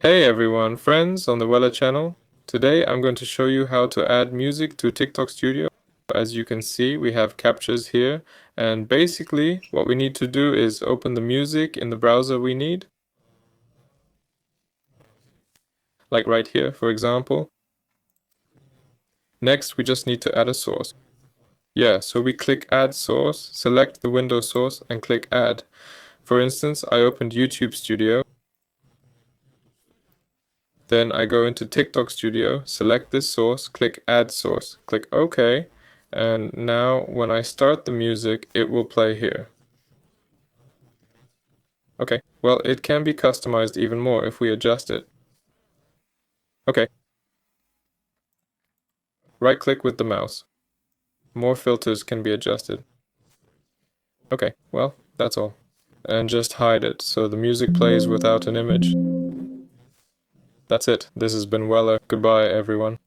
Hey everyone, friends on the Wella channel. Today I'm going to show you how to add music to TikTok Studio. As you can see, we have captures here, and basically what we need to do is open the music in the browser we need, like right here, for example. Next, we just need to add a source. Yeah, so we click Add Source, select the Windows source, and click Add. For instance, I opened YouTube Studio. Then I go into TikTok Studio, select this source, click Add Source, click OK, and now when I start the music, it will play here. Okay, well, it can be customized even more if we adjust it. Okay, right-click with the mouse. More filters can be adjusted. Okay, well, that's all. And just hide it so the music plays without an image. That's it. This has been Weller. Goodbye, everyone.